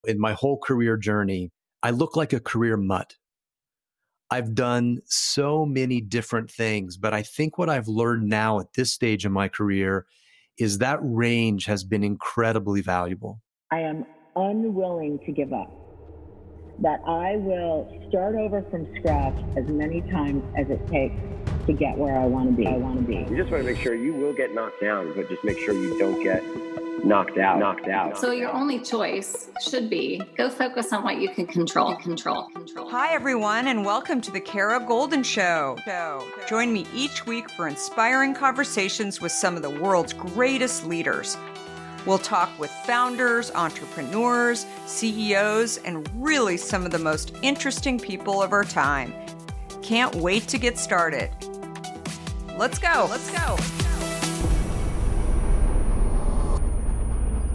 in my whole career journey, I look like a career mutt. I've done so many different things, but I think what I've learned now at this stage in my career is that range has been incredibly valuable. I am unwilling to give up. That I will start over from scratch as many times as it takes to get where I want to be. You just want to make sure you will get knocked down, but just make sure you don't get knocked out. So your only choice should be go focus on what you can control. Hi, everyone, and welcome to the Goldin Show. Join me each week for inspiring conversations with some of the world's greatest leaders. We'll talk with founders, entrepreneurs, CEOs, and really some of the most interesting people of our time. Can't wait to get started. Let's go.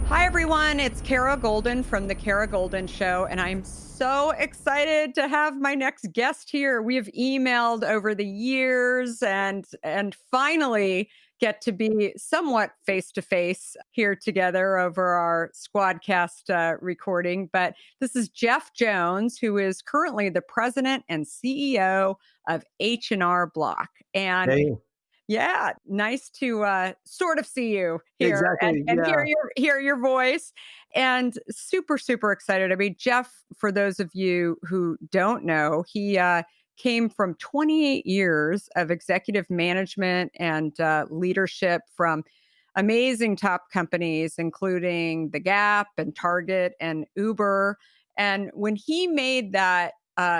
Hi, everyone. It's Kara Goldin from the Kara Goldin Show, and I'm so excited to have my next guest here. We have emailed over the years and finally get to be somewhat face-to-face here together over our Squadcast recording. But this is Jeff Jones, who is currently the president and CEO of H&R Block. And Hey. Yeah, nice to sort of see you here Exactly, and yeah. hear your voice. And super, super excited. I mean, Jeff, for those of you who don't know, he came from 28 years of executive management and leadership from amazing top companies, including The Gap and Target and Uber. And when he made that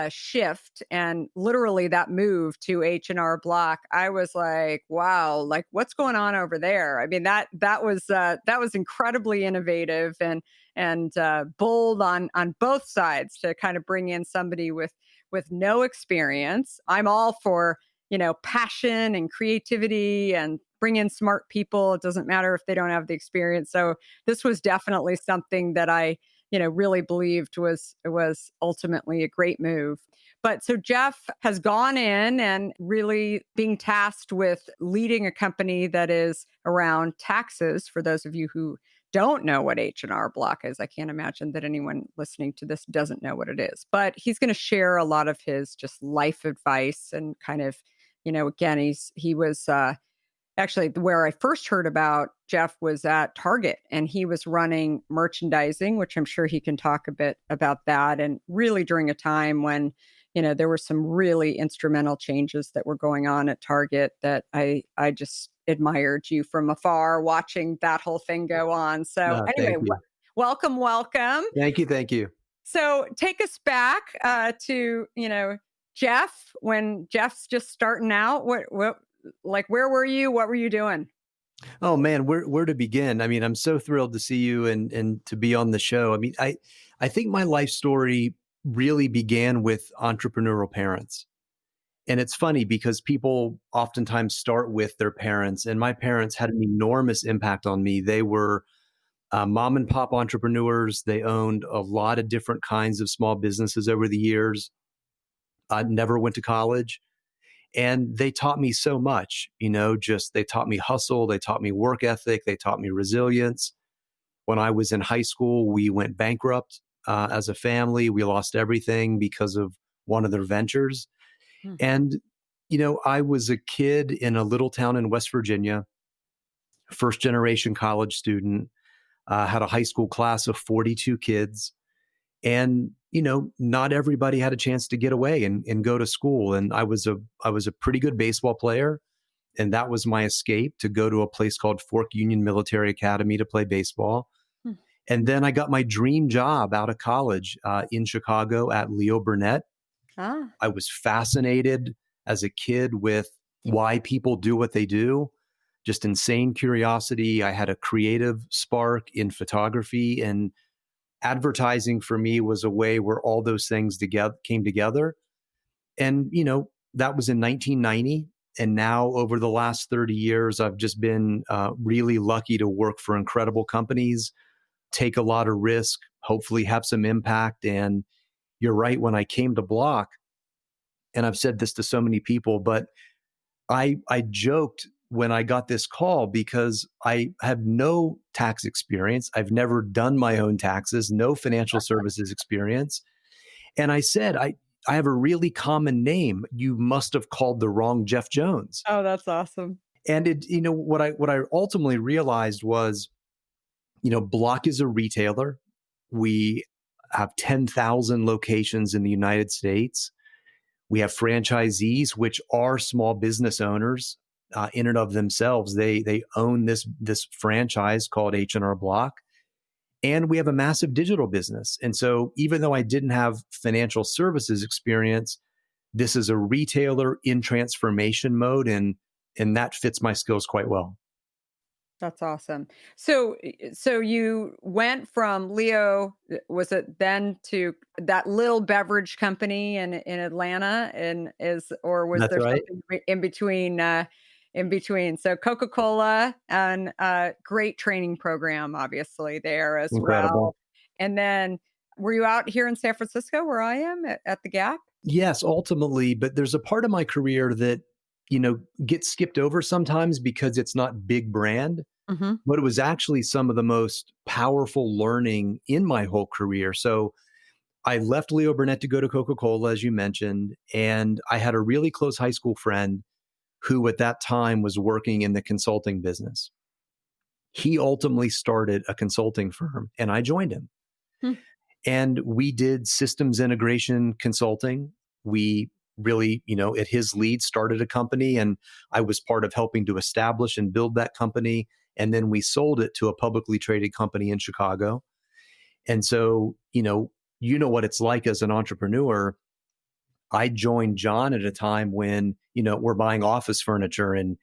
shift and literally that move to H&R Block, I was like, wow, like what's going on over there? I mean, that was incredibly innovative and bold on both sides to kind of bring in somebody with no experience. I'm all for, passion and creativity and bring in smart people. It doesn't matter if they don't have the experience. So this was definitely something that I really believed was ultimately a great move. But so Jeff has gone in and really being tasked with leading a company that is around taxes. For those of you who don't know what H&R Block is, I can't imagine that anyone listening to this doesn't know what it is. But he's going to share a lot of his just life advice and kind of, again, he was actually, where I first heard about Jeff was at Target, and he was running merchandising, which I'm sure he can talk a bit about that. And really during a time when, there were some really instrumental changes that were going on at Target that I just admired you from afar watching that whole thing go on. So anyway, welcome. Thank you. So take us back to, Jeff, when Jeff's just starting out. Like, where were you? What were you doing? Oh man, where to begin? I mean, I'm so thrilled to see you and to be on the show. I mean, I think my life story really began with entrepreneurial parents. And it's funny because people oftentimes start with their parents, and my parents had an enormous impact on me. They were mom and pop entrepreneurs. They owned a lot of different kinds of small businesses over the years. I never went to college. And they taught me so much, they taught me hustle, they taught me work ethic, they taught me resilience. When I was in high school, we went bankrupt as a family. We lost everything because of one of their ventures. And, I was a kid in a little town in West Virginia, first generation college student, had a high school class of 42 kids. And, not everybody had a chance to get away and go to school. And I was a pretty good baseball player. And that was my escape, to go to a place called Fork Union Military Academy to play baseball. And then I got my dream job out of college in Chicago at Leo Burnett. I was fascinated as a kid with why people do what they do. Just insane curiosity. I had a creative spark in photography, and advertising for me was a way where all those things came together. And, that was in 1990. And now over the last 30 years, I've just been really lucky to work for incredible companies, take a lot of risk, hopefully have some impact. And you're right, when I came to Block, and I've said this to so many people, but I joked when I got this call because I have no tax experience. I've never done my own taxes, no financial services experience. And I said, I have a really common name. You must have called the wrong Jeff Jones. Oh, that's awesome. And what I ultimately realized was, Block is a retailer. We have 10,000 locations in the United States. We have franchisees, which are small business owners in and of themselves. They own this franchise called H&R Block, and we have a massive digital business. And so, even though I didn't have financial services experience, this is a retailer in transformation mode, and that fits my skills quite well. That's awesome. So you went from Leo, was it then to that little beverage company in Atlanta, and or was That's there right. something in between? In between, so Coca-Cola and great training program, obviously there as well. Incredible. And then, were you out here in San Francisco, where I am at the Gap? Yes, ultimately, but there's a part of my career that, gets skipped over sometimes because it's not big brand, Hmm. but it was actually some of the most powerful learning in my whole career. So I left Leo Burnett to go to Coca-Cola, as you mentioned, and I had a really close high school friend who at that time was working in the consulting business. He ultimately started a consulting firm and I joined him. And we did systems integration consulting. We really, at his lead, started a company, and I was part of helping to establish and build that company. And then we sold it to a publicly traded company in Chicago. And so, you know what it's like as an entrepreneur. I joined John at a time when, we're buying office furniture and,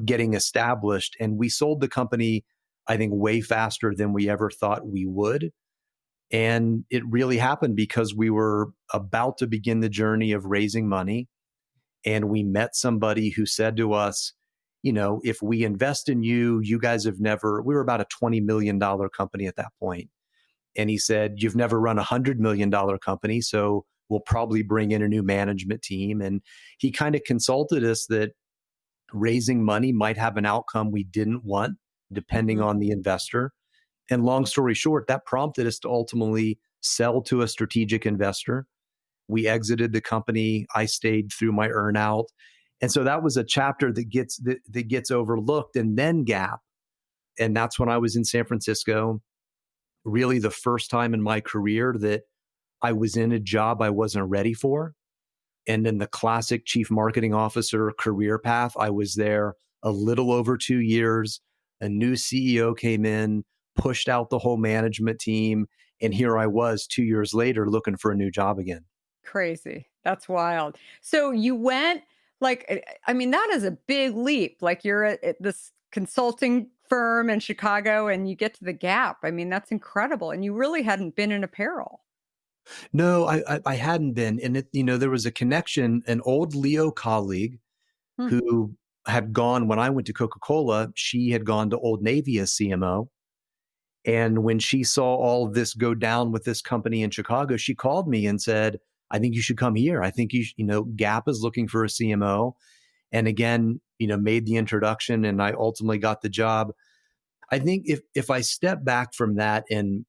getting established. And we sold the company, I think, way faster than we ever thought we would. And it really happened because we were about to begin the journey of raising money. And we met somebody who said to us, if we invest in you, you guys have never, we were about a $20 million company at that point. And he said, you've never run $100 million company. So we'll probably bring in a new management team. And he kind of consulted us that raising money might have an outcome we didn't want, depending Hmm. on the investor. And long story short, that prompted us to ultimately sell to a strategic investor. We exited the company. I stayed through my earnout. And so that was a chapter that gets overlooked. And then Gap. And that's when I was in San Francisco, really the first time in my career that I was in a job I wasn't ready for. And in the classic chief marketing officer career path, I was there a little over 2 years. A new CEO came in, pushed out the whole management team. And here I was 2 years later looking for a new job again. Crazy. That's wild. So you went, like, I mean, that is a big leap. Like, you're at this consulting firm in Chicago and you get to the Gap. I mean, that's incredible. And you really hadn't been in apparel. No, I hadn't been. And there was a connection, an old Leo colleague Hmm. who had gone when I went to Coca-Cola, she had gone to Old Navy as CMO. And when she saw all of this go down with this company in Chicago, she called me and said, I think you should come here. I think Gap is looking for a CMO. And again, made the introduction and I ultimately got the job. I think if I step back from that in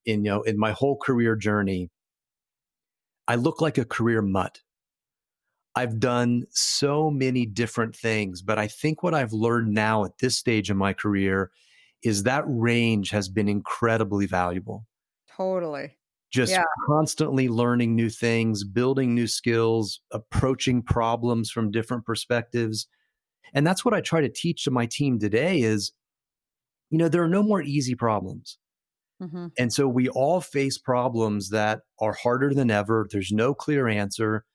my whole career journey, I look like a career mutt. I've done so many different things, but I think what I've learned now at this stage of my career is that range has been incredibly valuable. Totally. Just Yeah. constantly learning new things, building new skills, approaching problems from different perspectives. And that's what I try to teach to my team today is, there are no more easy problems. Hmm. And so we all face problems that are harder than ever. There's no clear answer.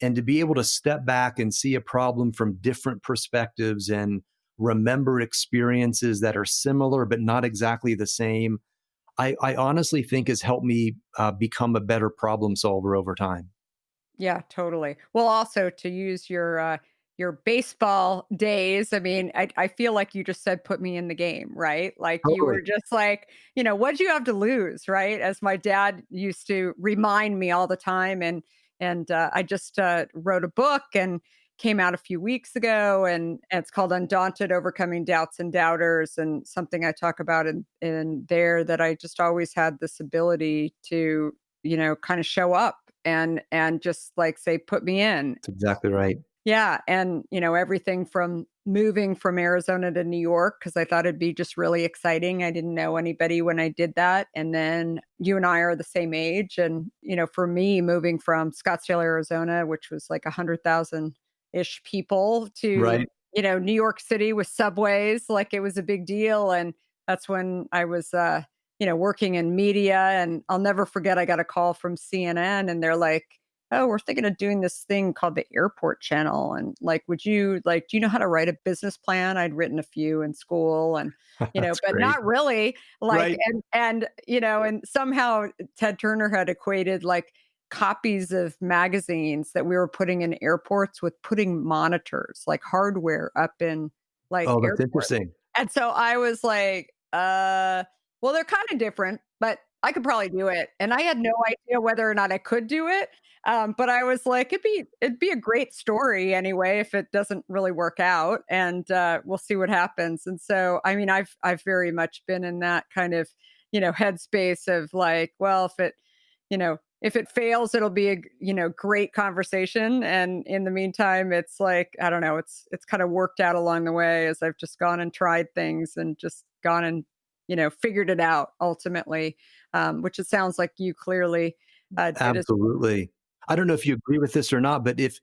And to be able to step back and see a problem from different perspectives and remember experiences that are similar but not exactly the same, I honestly think has helped me become a better problem solver over time. Yeah, totally. Well, also to use your baseball days, I mean, I feel like you just said put me in the game, right? Like, you Totally. were just like, what do you have to lose, right? As my dad used to remind me all the time. And I just wrote a book and came out a few weeks ago, and it's called Undaunted: Overcoming Doubts and Doubters. And something I talk about in there, that I just always had this ability to, kind of show up and just like say, put me in. That's exactly right. Yeah. And, everything from moving from Arizona to New York, because I thought it'd be just really exciting. I didn't know anybody when I did that. And then you and I are the same age. And, for me, moving from Scottsdale, Arizona, which was like 100,000 ish people, to, Right. New York City with subways, like it was a big deal. And that's when I was, working in media. And I'll never forget, I got a call from CNN, and they're like, oh, we're thinking of doing this thing called the Airport Channel. And like, do you know how to write a business plan? I'd written a few in school, and, That's but great. not really like, Right. and somehow Ted Turner had equated like copies of magazines that we were putting in airports with putting monitors, like hardware up in like Oh, that's airports. interesting. And so I was like, well, they're kind of different, but I could probably do it. And I had no idea whether or not I could do it. But I was like, it'd be a great story anyway if it doesn't really work out, and we'll see what happens. And so, I mean, I've very much been in that kind of headspace of like, well, if it fails, it'll be a great conversation, and in the meantime, it's like, I don't know, it's kind of worked out along the way as I've just gone and tried things and just gone and figured it out ultimately, which it sounds like you clearly did as. Absolutely. I don't know if you agree with this or not, but if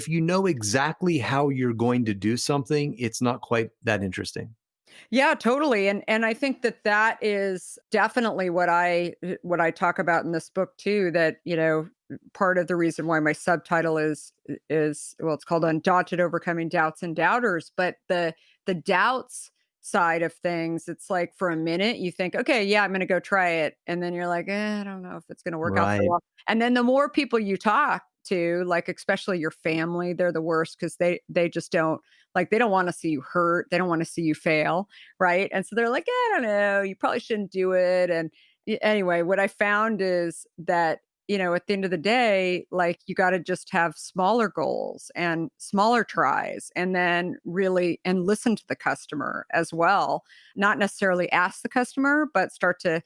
you know exactly how you're going to do something, it's not quite that interesting. Yeah, totally. And I think that is definitely what I talk about in this book too, that, part of the reason why my subtitle is well, it's called Undaunted: Overcoming Doubts and Doubters, but the doubts side of things, it's like for a minute you think, okay, yeah, I'm going to go try it, and then you're like, I don't know if it's going to work out so Right. well. And then the more people you talk to, like especially your family, they're the worst, because they just don't, like, they don't want to see you hurt. They don't want to see you fail. Right. And so they're like, I don't know, you probably shouldn't do it. And anyway, what I found is that, at the end of the day, like you got to just have smaller goals and smaller tries, and then really, and listen to the customer as well. Not necessarily ask the customer, but start to,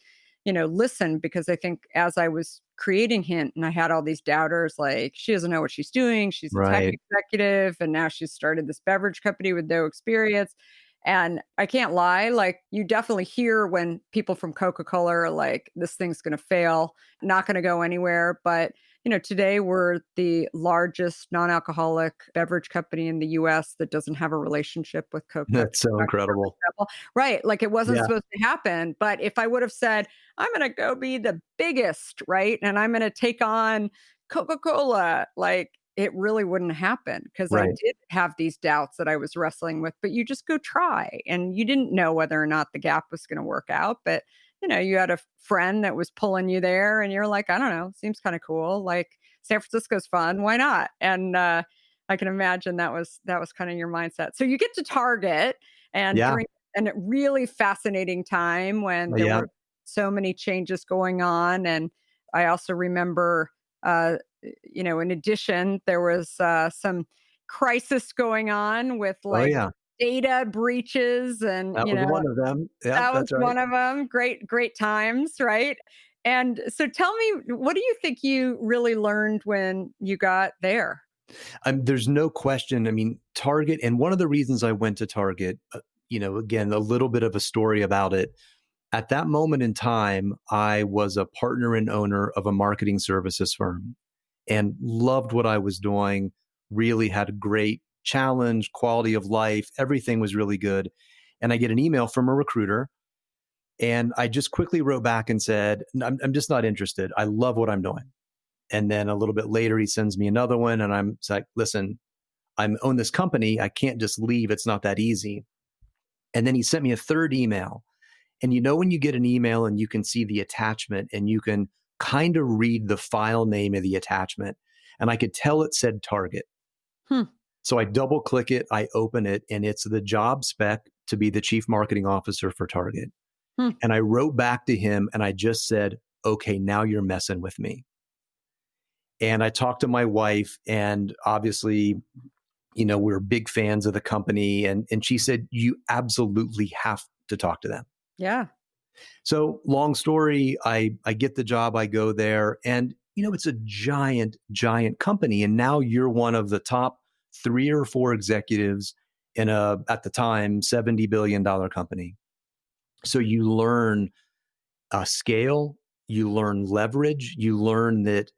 listen, because I think as I was creating Hint and I had all these doubters, like, she doesn't know what she's doing. She's a tech Right. executive, and now she's started this beverage company with no experience. And I can't lie, like, you definitely hear when people from Coca-Cola are like, this thing's going to fail, not going to go anywhere. But, today we're the largest non-alcoholic beverage company in the US that doesn't have a relationship with Coca. That's so incredible. Right. Like, it wasn't Yeah. supposed to happen. But if I would have said, I'm going to go be the biggest, right, and I'm going to take on Coca-Cola, like, it really wouldn't happen, because I Right. did have these doubts that I was wrestling with. But you just go try, and you didn't know whether or not the gap was going to work out. But, you had a friend that was pulling you there, and you're like, I don't know, seems kind of cool. Like, San Francisco's fun. Why not? And I can imagine that was kind of your mindset. So you get to Target, and Yeah. during a really fascinating time when there Yeah. were so many changes going on. And I also remember, in addition, there was some crisis going on with Oh, like yeah. data breaches, and That was one of them. Yeah, that was that's right. one of them. Great, great times, right? And so tell me, what do you think you really learned when you got there? There's no question. I mean, Target, and one of the reasons I went to Target, again, a little bit of a story about it. At that moment in time, I was a partner and owner of a marketing services firm and loved what I was doing, really had a great challenge, quality of life, everything was really good. And I get an email from a recruiter, and I just quickly wrote back and said, I'm just not interested. I love what I'm doing. And then a little bit later, he sends me another one, and I'm like, listen, I own this company. I can't just leave. It's not that easy. And then he sent me a third email. And when you get an email and you can see the attachment and you can kind of read the file name of the attachment, and I could tell it said Target. Hmm. So I double click it, I open it, and it's the job spec to be the chief marketing officer for Target. Hmm. And I wrote back to him and I just said, okay, now you're messing with me. And I talked to my wife, and obviously, we're big fans of the company. And she said, you absolutely have to talk to them. Yeah. So long story, I get the job, I go there, and it's a giant, giant company. And now you're one of the top 3 or 4 executives in at the time, $70 billion company. So you learn scale, you learn leverage, you learn that,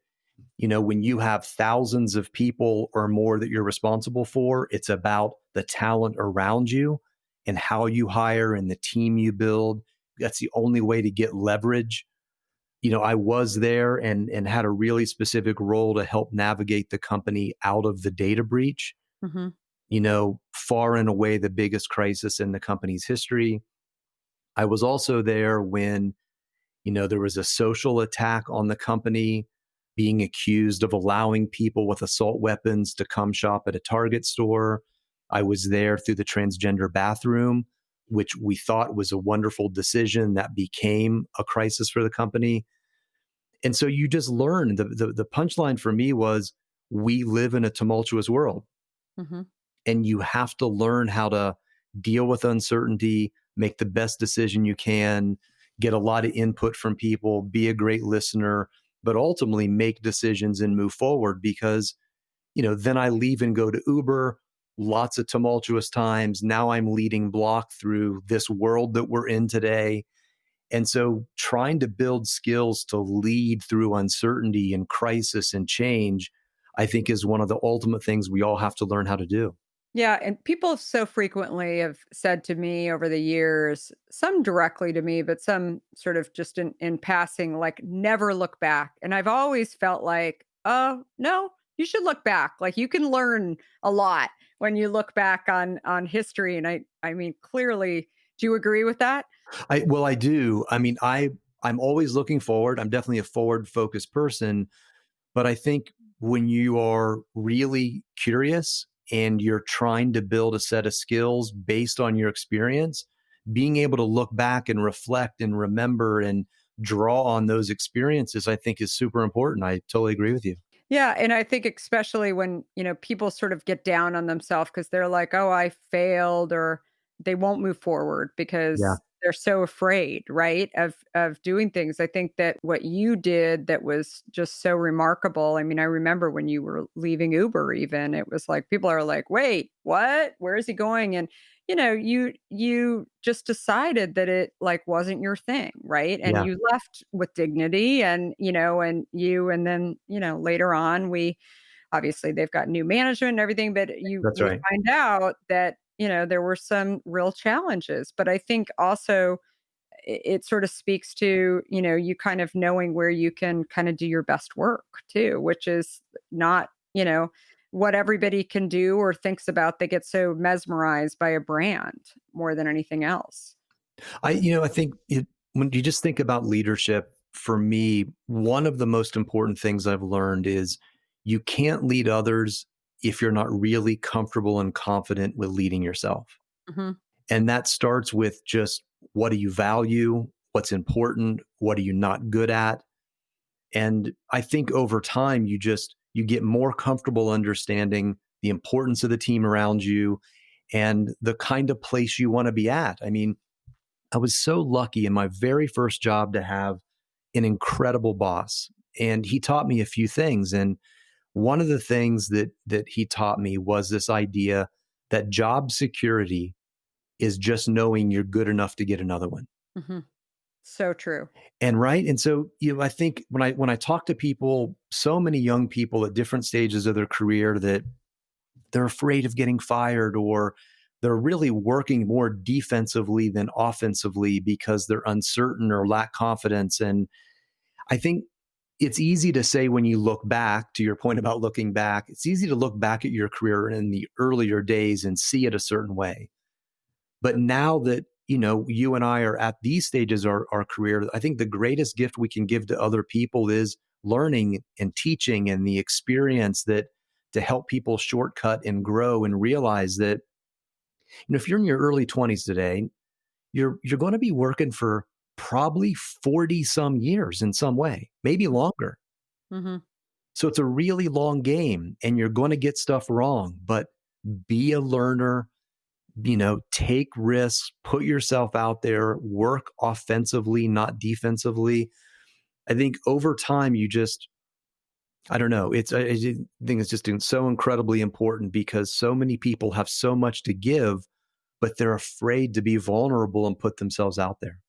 when you have thousands of people or more that you're responsible for, it's about the talent around you and how you hire and the team you build. That's the only way to get leverage. I was there and had a really specific role to help navigate the company out of the data breach, Mm-hmm. far and away the biggest crisis in the company's history. I was also there when, there was a social attack on the company, being accused of allowing people with assault weapons to come shop at a Target store. I was there through the transgender bathroom, which we thought was a wonderful decision that became a crisis for the company. And so you just learn. The punchline for me was, we live in a tumultuous world, Mm-hmm. and you have to learn how to deal with uncertainty, make the best decision you can, get a lot of input from people, be a great listener, but ultimately make decisions and move forward. Because, then I leave and go to Uber, lots of tumultuous times. Now I'm leading Block through this world that we're in today. And so trying to build skills to lead through uncertainty and crisis and change, I think, is one of the ultimate things we all have to learn how to do. Yeah, and people so frequently have said to me over the years, some directly to me, but some sort of just in passing, like, never look back. And I've always felt like, oh, no, you should look back. Like, you can learn a lot when you look back on history. And I mean, clearly, do you agree with that? I do. I mean, I'm always looking forward. I'm definitely a forward focused person, but I think when you are really curious and you're trying to build a set of skills based on your experience, being able to look back and reflect and remember and draw on those experiences, I think, is super important. I totally agree with you. Yeah, and I think especially when, people sort of get down on themselves because they're like, "Oh, I failed," or they won't move forward Yeah, because they're so afraid, right, of doing things. I think that what you did that was just so remarkable. I mean, I remember when you were leaving Uber even, it was like people are like, "Wait, what? Where is he going?" And you just decided that it, like, wasn't your thing, right? And yeah, you left with dignity and then, later on, we obviously they've got new management and everything, but that's we right. find out that, there were some real challenges. But I think also it sort of speaks to, you kind of knowing where you can kind of do your best work too, which is not, what everybody can do or thinks about. They get so mesmerized by a brand more than anything else. I think when you just think about leadership, for me, one of the most important things I've learned is you can't lead others if you're not really comfortable and confident with leading yourself. Mhm. And that starts with just, what do you value? What's important? What are you not good at? And I think over time, you get more comfortable understanding the importance of the team around you and the kind of place you want to be at. I mean, I was so lucky in my very first job to have an incredible boss, and he taught me a few things. And one of the things that he taught me was this idea that job security is just knowing you're good enough to get another one. Mhm. So true. And right. And so, I think when I talk to people, so many young people at different stages of their career, that they're afraid of getting fired, or they're really working more defensively than offensively because they're uncertain or lack confidence. And I think it's easy to say, when you look back, to your point about looking back, it's easy to look back at your career in the earlier days and see it a certain way. But now that, you and I are at these stages of our career, I think the greatest gift we can give to other people is learning and teaching and the experience that to help people shortcut and grow and realize that, if you're in your early 20s today, you're going to be working for probably 40 some years in some way, maybe longer. Mhm. So it's a really long game, and you're going to get stuff wrong, but be a learner, take risks, put yourself out there, work offensively, not defensively. I think over time, I don't know. I think it's just so incredibly important because so many people have so much to give, but they're afraid to be vulnerable and put themselves out there.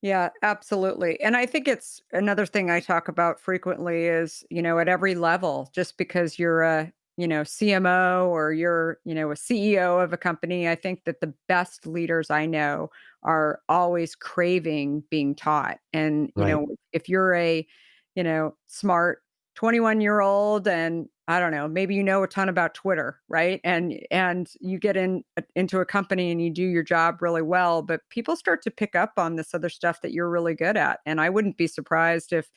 Yeah, absolutely. And I think it's another thing I talk about frequently is, at every level, just because you're a, CMO or you're, a CEO of a company, I think that the best leaders I know are always craving being taught. And, Right. if you're a, smart 21-year-old and I don't know, maybe you know a ton about Twitter, right? And you get into a company and you do your job really well, but people start to pick up on this other stuff that you're really good at. And I wouldn't be surprised if,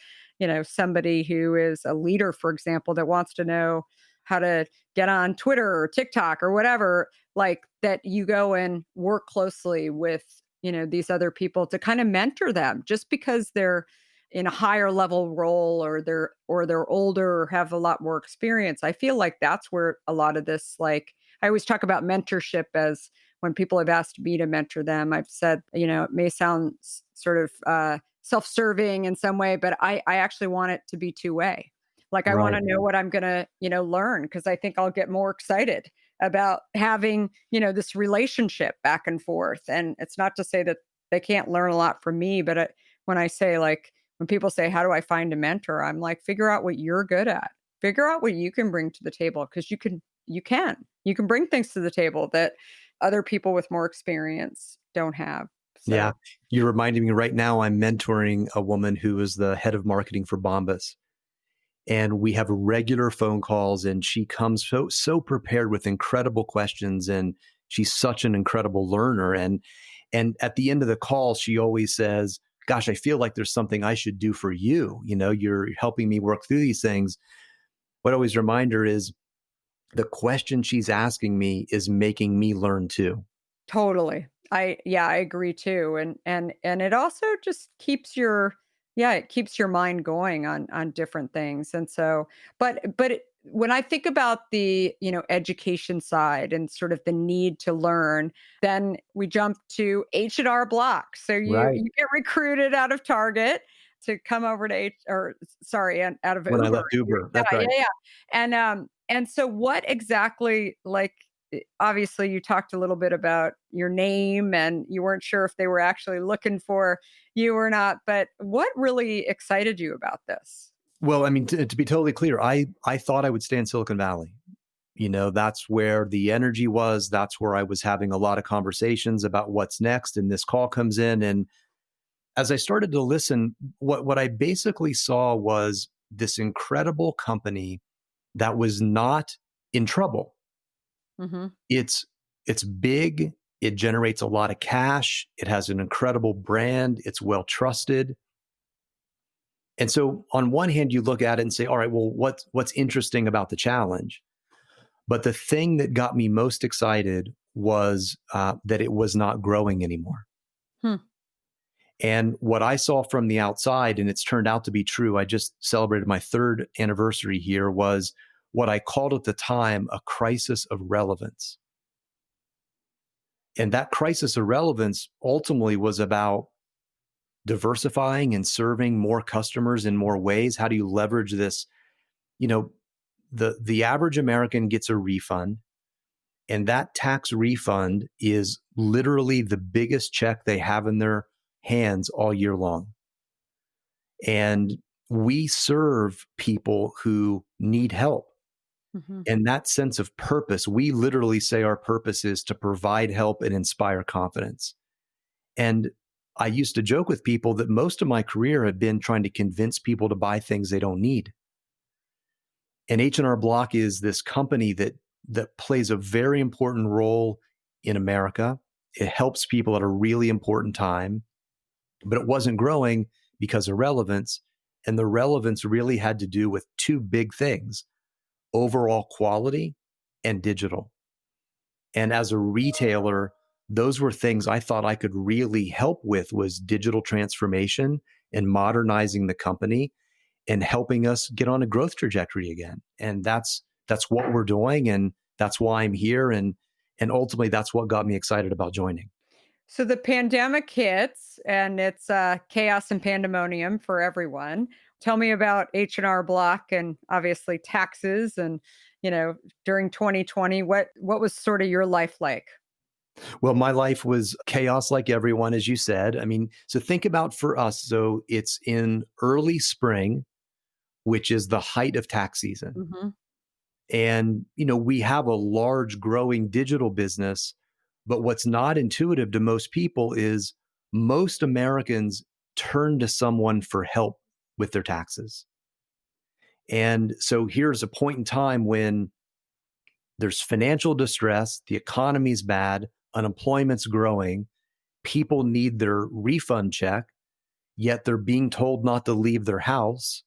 somebody who is a leader, for example, that wants to know how to get on Twitter or TikTok or whatever, like that you go and work closely with, these other people to kind of mentor them just because they're in a higher level role or they're older or have a lot more experience. I feel like that's where a lot of this, like I always talk about mentorship as when people have asked me to mentor them, I've said, it may sound sort of self-serving in some way, but I actually want it to be two-way. Like I want Right. to know what I'm going to, learn because I think I'll get more excited about having, this relationship back and forth. And it's not to say that they can't learn a lot from me, but when I say like, when people say, how do I find a mentor? I'm like, figure out what you're good at. Figure out what you can bring to the table because you can bring things to the table that other people with more experience don't have. Yeah. So, You're reminding me right now, I'm mentoring a woman who is the head of marketing for Bombas. And we have regular phone calls, and she comes so prepared with incredible questions, and she's such an incredible learner. And at the end of the call, she always says, "Gosh, I feel like there's something I should do for you. You're helping me work through these things." What I always remind her is the question she's asking me is making me learn too. totally. I agree too. And it also just keeps it keeps your mind going on different things. And so, when I think about the, education side and sort of the need to learn, then we jump to H&R Block. So Right. you get recruited out of Target to come over to sorry, and out of When I Uber. left Uber, Yeah, that's yeah, right. yeah. And so what exactly, like, obviously you talked a little bit about your name and you weren't sure if they were actually looking for you or not, but what really excited you about this? Well, I mean, to be totally clear, I thought I would stay in Silicon Valley. That's where the energy was. That's where I was having a lot of conversations about what's next. And this call comes in. And as I started to listen, what I basically saw was this incredible company that was not in trouble. Mhm. It's big. It generates a lot of cash. It has an incredible brand. It's well trusted. And so on one hand, you look at it and say, all right, well, what's interesting about the challenge? But the thing that got me most excited was that it was not growing anymore. Hmm. And what I saw from the outside, and it's turned out to be true, I just celebrated my third anniversary here, was what I called at the time a crisis of relevance. And that crisis of relevance ultimately was about diversifying and serving more customers in more ways. How do you leverage this? You know, the average American gets a refund, and that tax refund is literally the biggest check they have in their hands all year long. And we serve people who need help. Mhm. And that sense of purpose, we literally say our purpose is to provide help and inspire confidence. And I used to joke with people that most of my career had been trying to convince people to buy things they don't need. And H&R Block is this company that plays a very important role in America. It helps people at a really important time, but it wasn't growing because of relevance. And the relevance really had to do with two big things: overall quality and digital. And as a retailer, those were things I thought I could really help with, was digital transformation and modernizing the company and helping us get on a growth trajectory again. And that's what we're doing. And that's why I'm here. And ultimately, that's what got me excited about joining. So the pandemic hits and it's chaos and pandemonium for everyone. Tell me about H&R Block and obviously taxes and, during 2020, what was sort of your life like? Well, my life was chaos like everyone, as you said. I mean, so think about for us. So it's in early spring, which is the height of tax season. Hmm. And, we have a large growing digital business, but what's not intuitive to most people is most Americans turn to someone for help with their taxes. And so here's a point in time when there's financial distress, the economy's bad, unemployment's growing, people need their refund check, yet they're being told not to leave their house.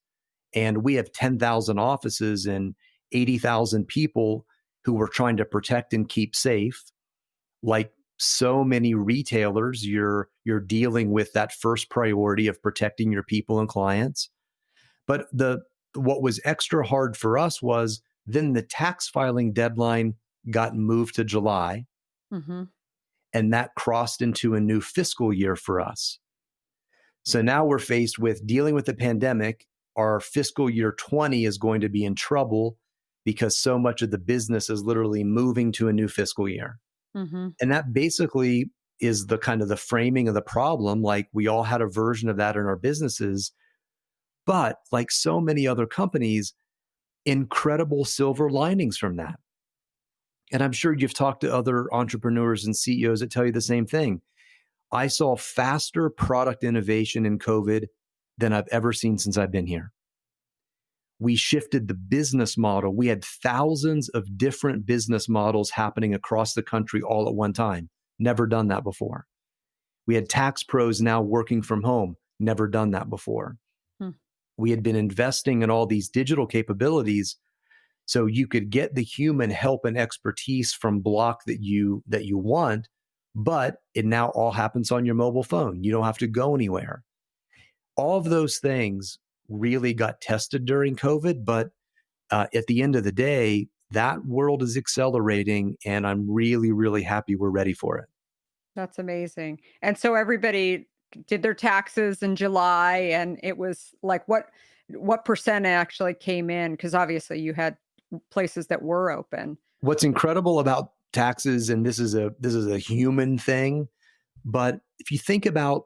And we have 10,000 offices and 80,000 people who we're trying to protect and keep safe. Like so many retailers, you're dealing with that first priority of protecting your people and clients. But what was extra hard for us was then the tax filing deadline got moved to July, Hmm. and that crossed into a new fiscal year for us. So now we're faced with dealing with the pandemic. Our fiscal year 20 is going to be in trouble because so much of the business is literally moving to a new fiscal year. Hmm. And that basically is the kind of the framing of the problem. Like we all had a version of that in our businesses. But like so many other companies, incredible silver linings from that. And I'm sure you've talked to other entrepreneurs and CEOs that tell you the same thing. I saw faster product innovation in COVID than I've ever seen since I've been here. We shifted the business model. We had thousands of different business models happening across the country all at one time. Never done that before. We had tax pros now working from home. Never done that before. Hmm. We had been investing in all these digital capabilities so you could get the human help and expertise from Block that you want, but it now all happens on your mobile phone. You don't have to go anywhere. All of those things really got tested during COVID, but at the end of the day, that world is accelerating, and I'm really, really happy we're ready for it. That's amazing. And so everybody did their taxes in July, and it was like what percent actually came in? Because obviously you had places that were open. What's incredible about taxes, and this is a human thing, but if you think about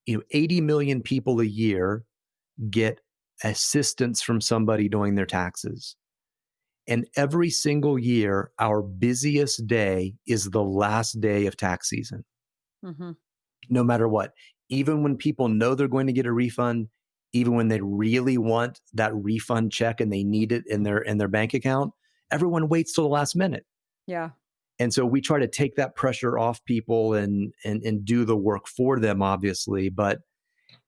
80 million people a year get assistance from somebody doing their taxes. And every single year, our busiest day is the last day of tax season, Hmm. no matter what. Even when people know they're going to get a refund, even when they really want that refund check and they need it in their bank account, everyone waits till the last minute. Yeah. And so we try to take that pressure off people and do the work for them, obviously. But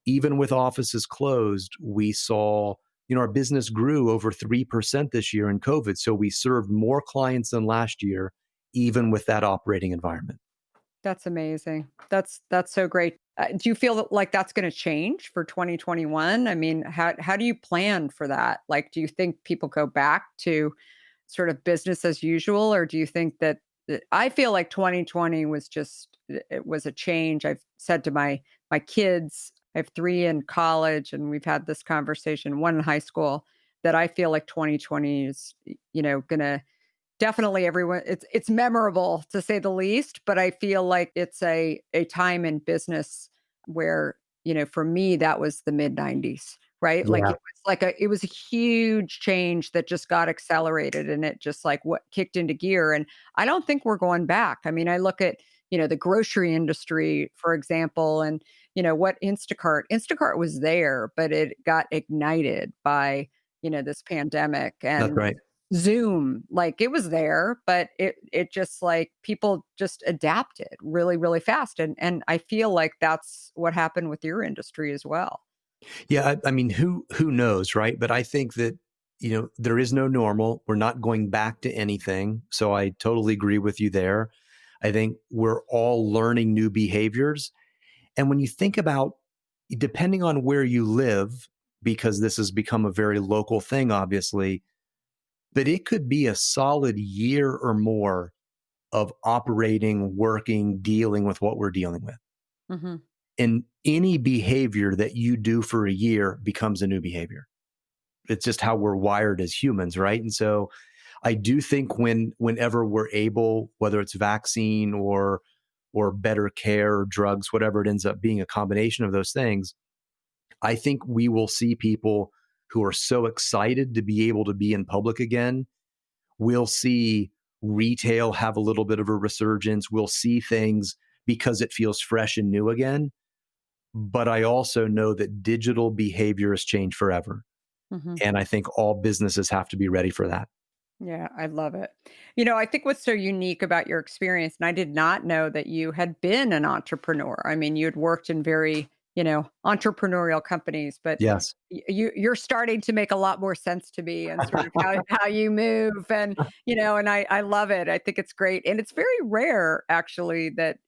even with offices closed, we saw, our business grew over 3% this year in COVID. So we served more clients than last year, even with that operating environment. That's amazing. That's so great. Do you feel like that's going to change for 2021? I mean, how do you plan for that? Like, do you think people go back to sort of business as usual, or do you think that I feel like 2020 was it was a change. I've said to my kids, I have 3 in college, and we've had this conversation, 1 in high school, that I feel like 2020 is, gonna definitely everyone it's memorable to say the least, but I feel like it's a time in business where, for me that was the mid 90s, right? Like Yeah, it was a huge change that just got accelerated, and it just like what kicked into gear, and I don't think we're going back. I mean, I look at, the grocery industry, for example, and what Instacart was there, but it got ignited by, this pandemic, that's and right. Zoom, like it was there, but it just like people just adapted really, really fast. And I feel like that's what happened with your industry as well. Yeah, I mean, who knows, right? But I think that there is no normal. We're not going back to anything. So I totally agree with you there. I think we're all learning new behaviors. And when you think about, depending on where you live, because this has become a very local thing, obviously, but it could be a solid year or more of operating, working, dealing with what we're dealing with. Hmm. And any behavior that you do for a year becomes a new behavior. It's just how we're wired as humans, right? And so I do think whenever we're able, whether it's vaccine or better care or drugs, whatever it ends up being, a combination of those things, I think we will see people who are so excited to be able to be in public again. We'll see retail have a little bit of a resurgence. We'll see things because it feels fresh and new again. But I also know that digital behavior has changed forever. Hmm. And I think all businesses have to be ready for that. Yeah, I love it. I think what's so unique about your experience, and I did not know that you had been an entrepreneur. I mean, you had worked in very, entrepreneurial companies, but Yes, you're starting to make a lot more sense to me and sort of how you move and I love it. I think it's great. And it's very rare actually that,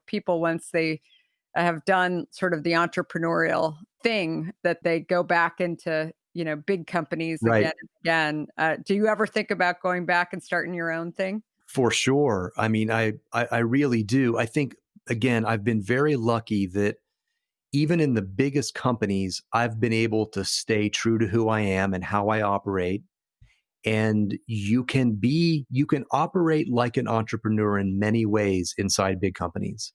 people once they have done sort of the entrepreneurial thing that they go back into, big companies right. again and again. Do you ever think about going back and starting your own thing? For sure. I mean, I really do. I think, again, I've been very lucky that even in the biggest companies, I've been able to stay true to who I am and how I operate. And you can operate like an entrepreneur in many ways inside big companies.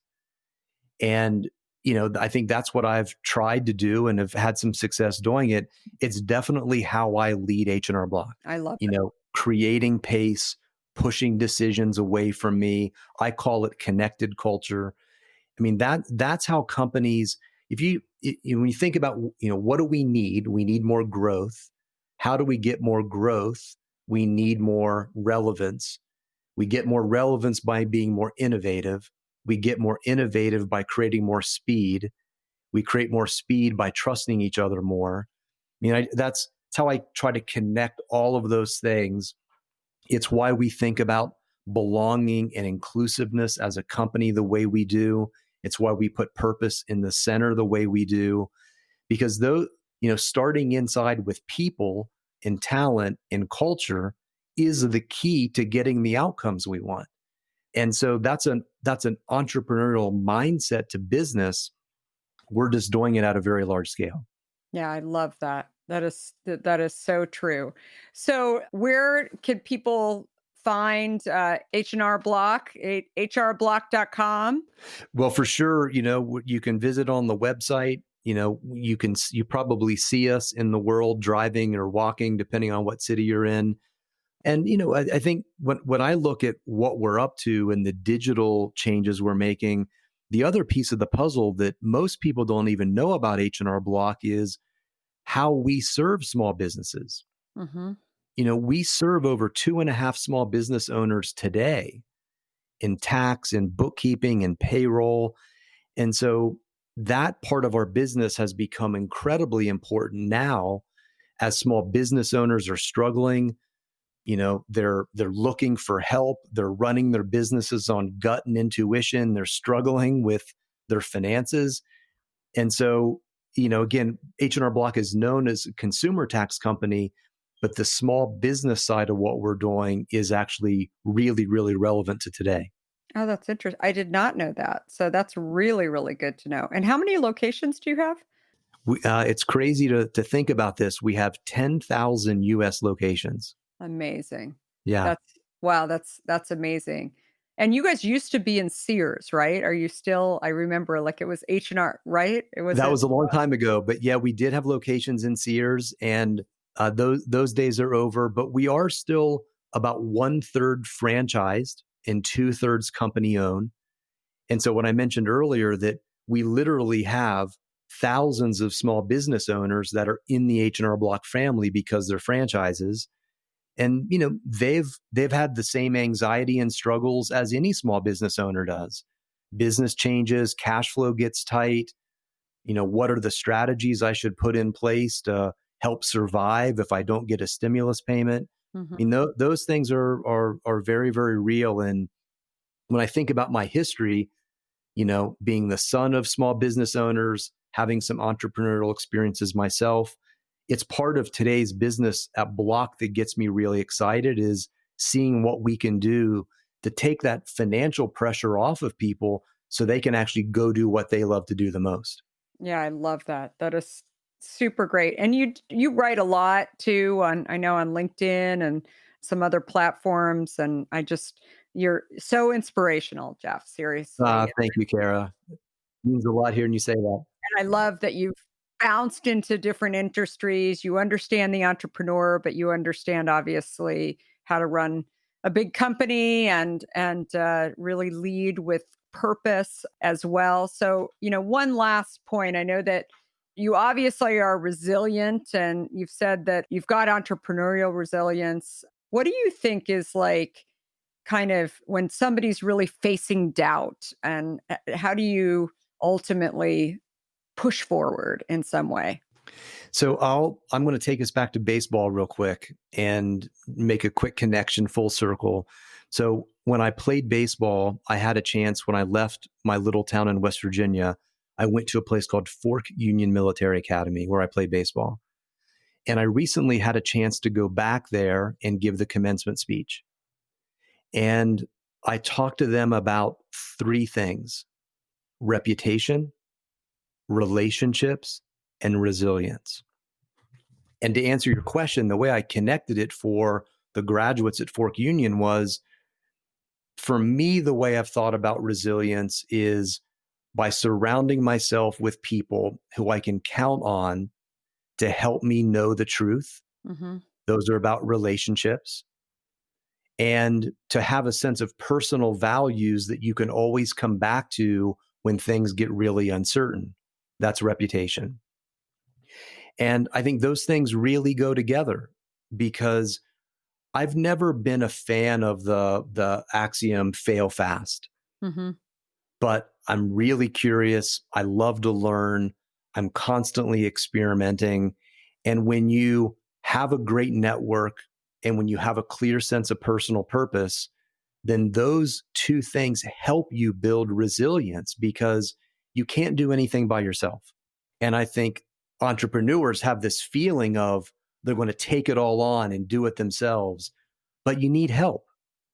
And, I think that's what I've tried to do and have had some success doing it. It's definitely how I lead H&R Block, I love it. creating pace, pushing decisions away from me. I call it connected culture. I mean, that's how companies, when you think about, what do we need? We need more growth. How do we get more growth? We need more relevance. We get more relevance by being more innovative. We get more innovative by creating more speed. We create more speed by trusting each other more. I mean, that's how I try to connect all of those things. It's why we think about belonging and inclusiveness as a company the way we do. It's why we put purpose in the center the way we do. Because though, starting inside with people and talent and culture is the key to getting the outcomes we want. And so that's an entrepreneurial mindset to business. We're just doing it at a very large scale. Yeah, I love that. That is so true. So, where can people find H&R Block? hrblock.com? Well, for sure, you can visit on the website. You probably see us in the world driving or walking, depending on what city you're in. And I think when I look at what we're up to and the digital changes we're making, the other piece of the puzzle that most people don't even know about H&R Block is how we serve small businesses. Hmm. We serve over 2.5 small business owners today in tax and bookkeeping and payroll. And so that part of our business has become incredibly important now as small business owners are struggling. They're looking for help. They're running their businesses on gut and intuition. They're struggling with their finances. And so, again, H&R Block is known as a consumer tax company, but the small business side of what we're doing is actually really, really relevant to today. Oh, that's interesting. I did not know that. So that's really, really good to know. And how many locations do you have? It's crazy to think about this. We have 10,000 US locations. Amazing. Yeah. That's wow, that's amazing. And you guys used to be in Sears, right? Are you still? I remember like it was H&R, right? It was That it. was a long time ago, but yeah, we did have locations in Sears, and those days are over. But we are still about 1/3 franchised and 2/3 company owned. And so, when I mentioned earlier that we literally have thousands of small business owners that are in the H&R Block family because they're franchises, and they've had the same anxiety and struggles as any small business owner does. Business changes, cash flow gets tight. What are the strategies I should put in place to help survive if I don't get a stimulus payment? Mhm. Those things are very, very real. And when I think about my history, being the son of small business owners, having some entrepreneurial experiences myself, it's part of today's business at Block that gets me really excited, is seeing what we can do to take that financial pressure off of people so they can actually go do what they love to do the most. Yeah, I love that. That is super great. And you write a lot too on, I know, on LinkedIn and some other platforms, and you're so inspirational, Jeff, seriously. Thank you, Kara. It means a lot hearing you say that. And I love that you've bounced into different industries. You understand the entrepreneur, but you understand obviously how to run a big company and really lead with purpose as well. So, one last point. I know that you obviously are resilient, and you've said that you've got entrepreneurial resilience. What do you think is like kind of when somebody's really facing doubt, and how do you ultimately push forward in some way? So I'm going to take us back to baseball real quick and make a quick connection full circle. So when I played baseball, I had a chance when I left my little town in West Virginia. I went to a place called Fork Union Military Academy where I played baseball. And I recently had a chance to go back there and give the commencement speech. And I talked to them about three things: reputation, relationships, and resilience. And to answer your question, the way I connected it for the graduates at Fork Union was, for me, the way I've thought about resilience is by surrounding myself with people who I can count on to help me know the truth. Mm-hmm. Those are about relationships. And to have a sense of personal values that you can always come back to when things get really uncertain. That's reputation. And I think those things really go together, because I've never been a fan of the axiom fail fast. Mm-hmm. But I'm really curious. I love to learn. I'm constantly experimenting. And when you have a great network and when you have a clear sense of personal purpose, then those two things help you build resilience, because you can't do anything by yourself. And I think entrepreneurs have this feeling of they're going to take it all on and do it themselves, but you need help.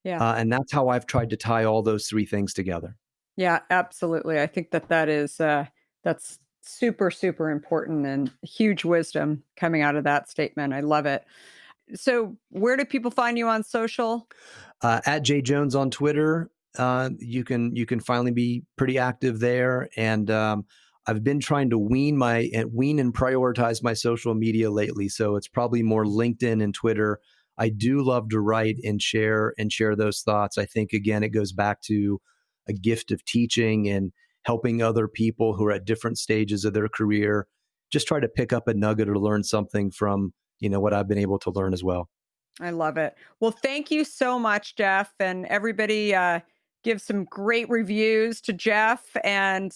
Yeah. And that's how I've tried to tie all those three things together. Yeah, absolutely. I think that is that's super, super important, and huge wisdom coming out of that statement. I love it. So where do people find you on social? At Jay Jones on Twitter. You can finally be pretty active there. And I've been trying to wean and prioritize my social media lately. So it's probably more LinkedIn and Twitter. I do love to write and share those thoughts. I think, again, it goes back to a gift of teaching and helping other people who are at different stages of their career just try to pick up a nugget or learn something from, what I've been able to learn as well. I love it. Well, thank you so much, Jeff. And everybody give some great reviews to Jeff, and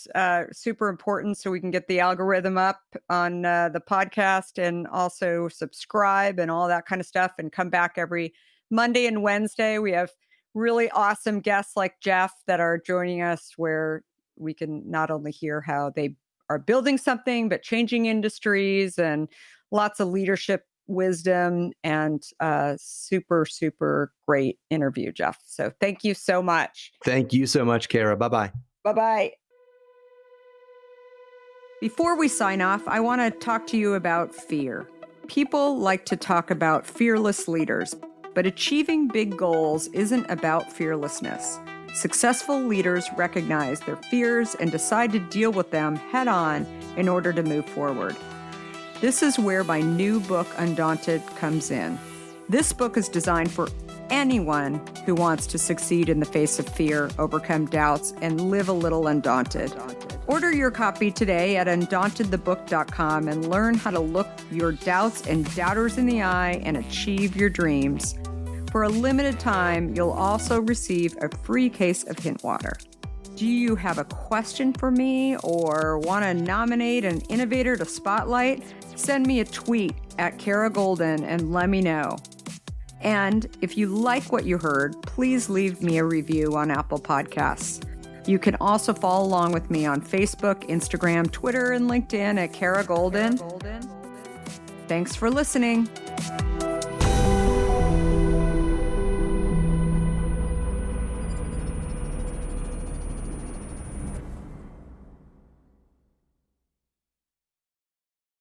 super important so we can get the algorithm up on the podcast, and also subscribe and all that kind of stuff, and come back every Monday and Wednesday. We have really awesome guests like Jeff that are joining us, where we can not only hear how they are building something, but changing industries, and lots of leadership wisdom, and super, super great interview, Jeff. So thank you so much. Thank you so much, Kara. Bye-bye. Bye-bye. Before we sign off, I want to talk to you about fear. People like to talk about fearless leaders, but achieving big goals isn't about fearlessness. Successful leaders recognize their fears and decide to deal with them head on in order to move forward. This is where my new book, Undaunted, comes in. This book is designed for anyone who wants to succeed in the face of fear, overcome doubts, and live a little undaunted. Order your copy today at undauntedthebook.com and learn how to look your doubts and doubters in the eye and achieve your dreams. For a limited time, you'll also receive a free case of hint water. Do you have a question for me or want to nominate an innovator to spotlight? Send me a tweet at Kara Goldin and let me know. And if you like what you heard, please leave me a review on Apple Podcasts. You can also follow along with me on Facebook, Instagram, Twitter, and LinkedIn at Kara Goldin. Thanks for listening.